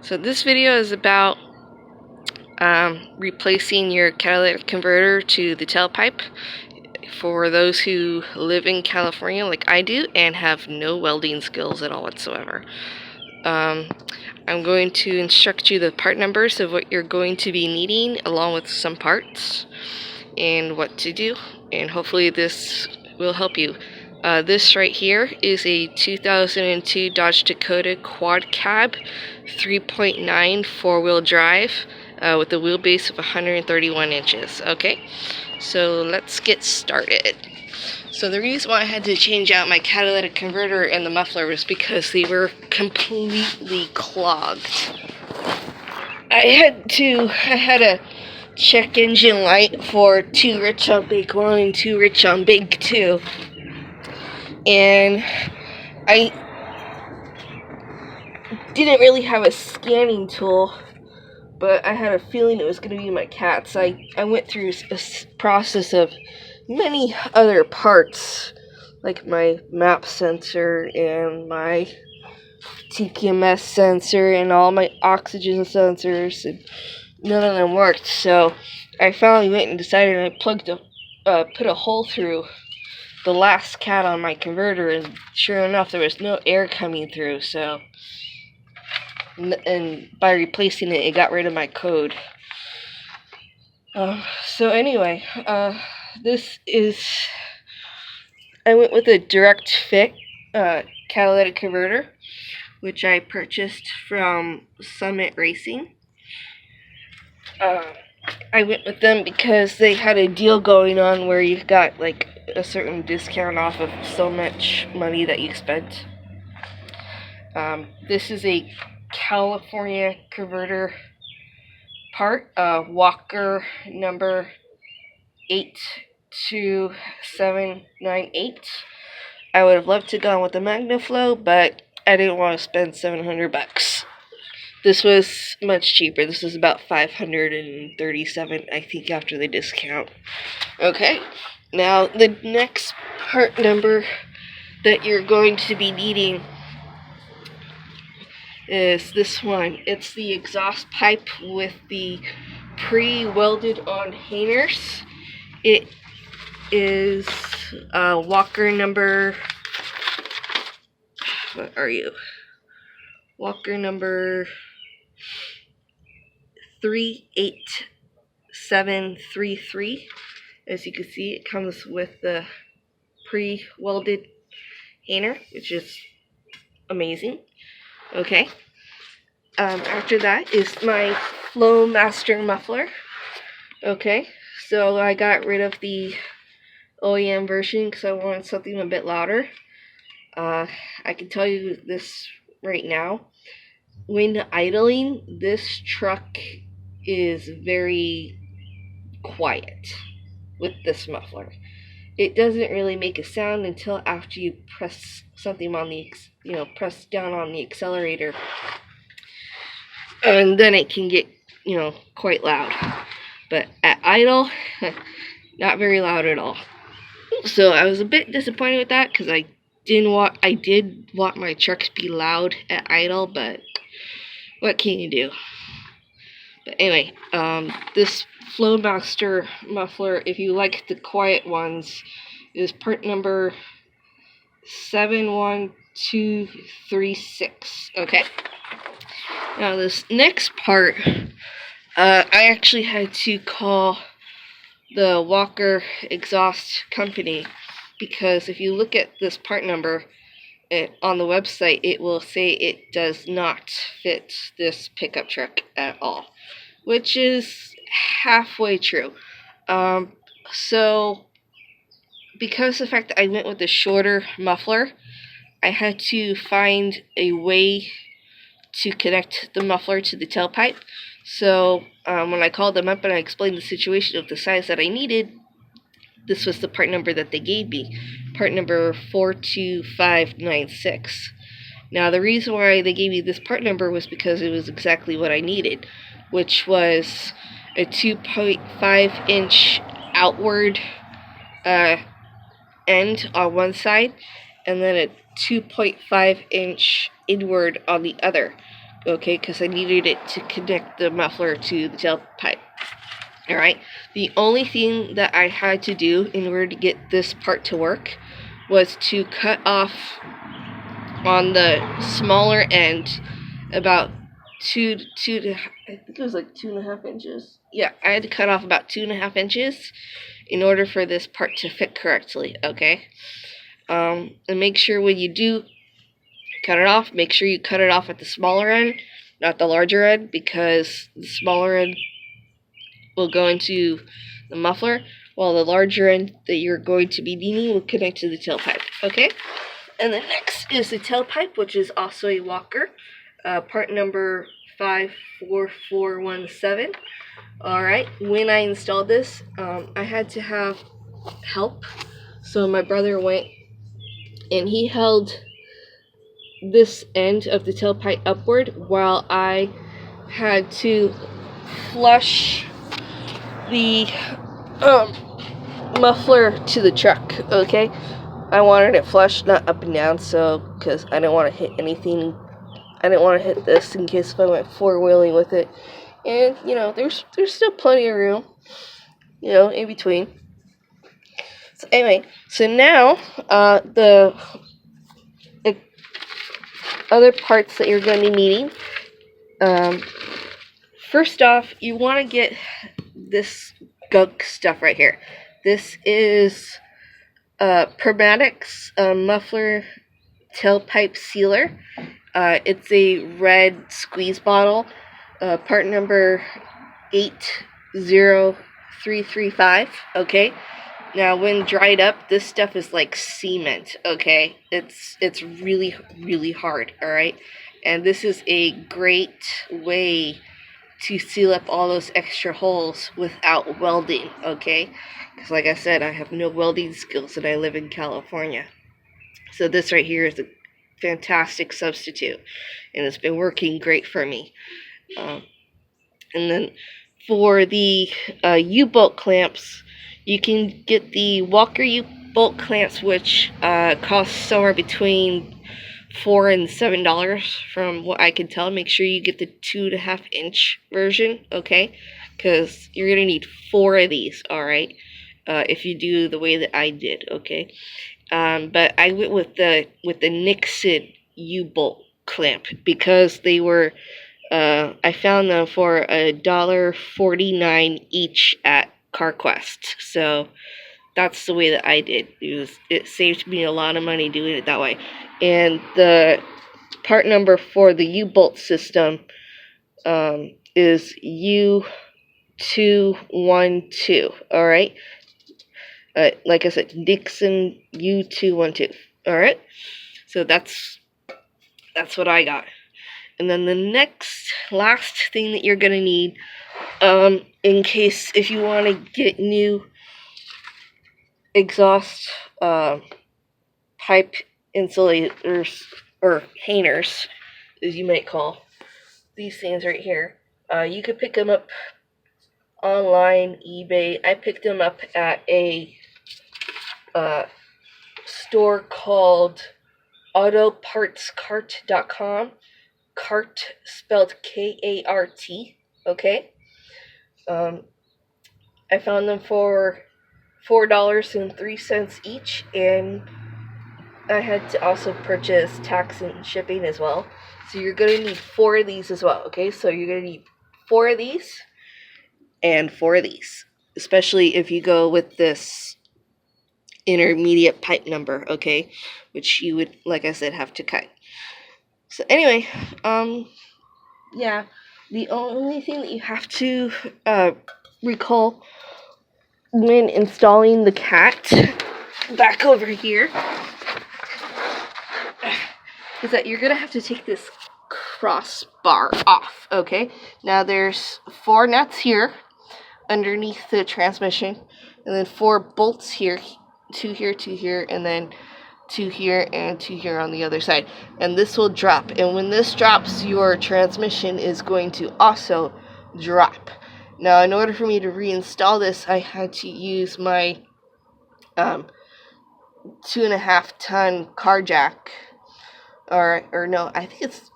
So this video is about replacing your catalytic converter to the tailpipe for those who live in California like I do and have no welding skills at all whatsoever. I'm going to instruct you the part numbers of what you're going to be needing along with some parts and what to do, and hopefully this will help you. This right here is a 2002 Dodge Dakota Quad Cab 3.9 four-wheel drive with a wheelbase of 131 inches. Okay, so let's get started. So the reason why I had to change out my catalytic converter and the muffler was because they were completely clogged. I had a check engine light for too rich on big 1 and too rich on big 2, and I didn't really have a scanning tool, but I had a feeling it was going to be my cats. I went through a process of many other parts, like my map sensor and my TPMS sensor and all my oxygen sensors, and none of them worked. So I finally went and decided I put a hole through the last cat on my converter, and sure enough, there was no air coming through. So, and by replacing it, it got rid of my code. So anyway, I went with a direct fit catalytic converter, which I purchased from Summit Racing. I went with them because they had a deal going on where you got like a certain discount off of so much money that you spent. This is a California converter part, Walker number 82798. I would have loved to go with the MagnaFlow, but I didn't want to spend $700. This was much cheaper. This was about $537, I think, after the discount. Okay, now the next part number that you're going to be needing is this one. It's the exhaust pipe with the pre-welded on hangers. It is Walker number, what are you? Walker number 38733. As you can see, it comes with the pre-welded hanger, which is amazing. Okay. After that is my Flowmaster muffler. Okay, so I got rid of the OEM version because I wanted something a bit louder. I can tell you this right now. When idling, this truck is very quiet with this muffler. It doesn't really make a sound until after you press something on the, press down on the accelerator, and then it can get, quite loud. But at idle, not very loud at all. So I was a bit disappointed with that because I did want my truck to be loud at idle, but what can you do? But anyway, this Flowmaster muffler, if you like the quiet ones, is part number 71236. Okay. Now this next part, I actually had to call the Walker exhaust company, because if you look at this part number on the website, it will say it does not fit this pickup truck at all, which is halfway true. So because of the fact that I went with the shorter muffler, I had to find a way to connect the muffler to the tailpipe. So when I called them up and I explained the situation of the size that I needed, this was the part number that they gave me, part number 42596. Now the reason why they gave me this part number was because it was exactly what I needed, which was a 2.5 inch outward end on one side, and then a 2.5 inch inward on the other. okay, because I needed it to connect the muffler to the tailpipe. Alright, the only thing that I had to do in order to get this part to work was to cut off on the smaller end about I think it was like 2.5 inches. Yeah, I had to cut off about 2.5 inches in order for this part to fit correctly, okay? And make sure when you do cut it off, make sure you cut it off at the smaller end, not the larger end, because the smaller end will go into the muffler, while the larger end that you're going to be needing will connect to the tailpipe, okay? And the next is the tailpipe, which is also a walker, part number 54417. Alright, when I installed this, I had to have help, so my brother went and he held this end of the tailpipe upward while I had to flush the muffler to the truck, okay? I wanted it flushed, not up and down, so, because I didn't want to hit anything. I didn't want to hit this in case if I went four-wheeling with it. And, you know, there's still plenty of room, you know, in between. So anyway, so now, the other parts that you're going to be needing, first off, you want to get this gunk stuff right here. This is Permatic's muffler tailpipe sealer. It's a red squeeze bottle, part number 80335, okay? Now, when dried up, this stuff is like cement, okay? It's really, really hard, alright? And this is a great way to seal up all those extra holes without welding, okay? Because like I said, I have no welding skills and I live in California. So this right here is a fantastic substitute, and it's been working great for me. And then for the U-bolt clamps, you can get the Walker U-bolt clamps, which cost somewhere between $4 and $7 from what I can tell. Make sure you get the 2.5 inch version, okay? Because you're gonna need 4 of these, alright? If you do the way that I did, okay? But I went with the Nixon U-bolt clamp because they were I found them for $1.49 each at CarQuest. So that's the way that I did. It saved me a lot of money doing it that way. And the part number for the U-bolt system is U212. All right. Like I said, Dixon U212. All right. So that's what I got. And then the last thing that you're gonna need, in case if you want to get new exhaust pipe insulators or hangers, as you might call these things right here. You could pick them up online, eBay. I picked them up at a store called autopartscart.com. Cart spelled K-A-R-T, okay? I found them for $4.03 each, and I had to also purchase tax and shipping as well. So you're going to need 4 of these as well, okay? So you're going to need 4 of these and 4 of these, especially if you go with this intermediate pipe number, okay? Which you would, like I said, have to cut. So anyway, yeah, the only thing that you have to recall when installing the cat back over here is that you're gonna have to take this crossbar off, okay? Now there's 4 nuts here underneath the transmission, and then 4 bolts here, 2 here, 2 here, and then 2 here and 2 here on the other side, and this will drop, and when this drops, your transmission is going to also drop. Now, in order for me to reinstall this, I had to use my 2.5 ton car jack, or no, I think it's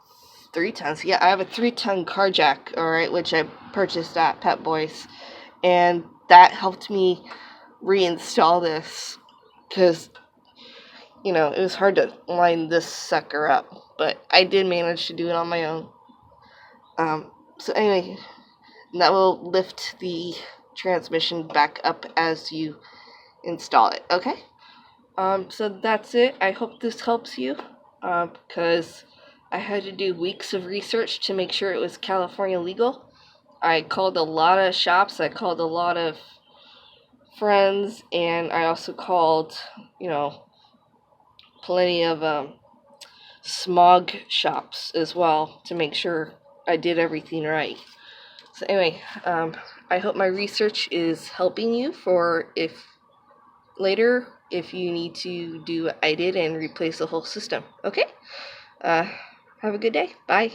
3 tons. Yeah, I have a 3-ton car jack, alright, which I purchased at Pep Boys. And that helped me reinstall this because, you know, it was hard to line this sucker up. But I did manage to do it on my own. So anyway, that will lift the transmission back up as you install it, okay? So that's it. I hope this helps you, because I had to do weeks of research to make sure it was California legal. I called a lot of shops, I called a lot of friends, and I also called, you know, plenty of smog shops as well to make sure I did everything right. So anyway, I hope my research is helping you for later if you need to do what I did and replace the whole system. Okay? Have a good day. Bye.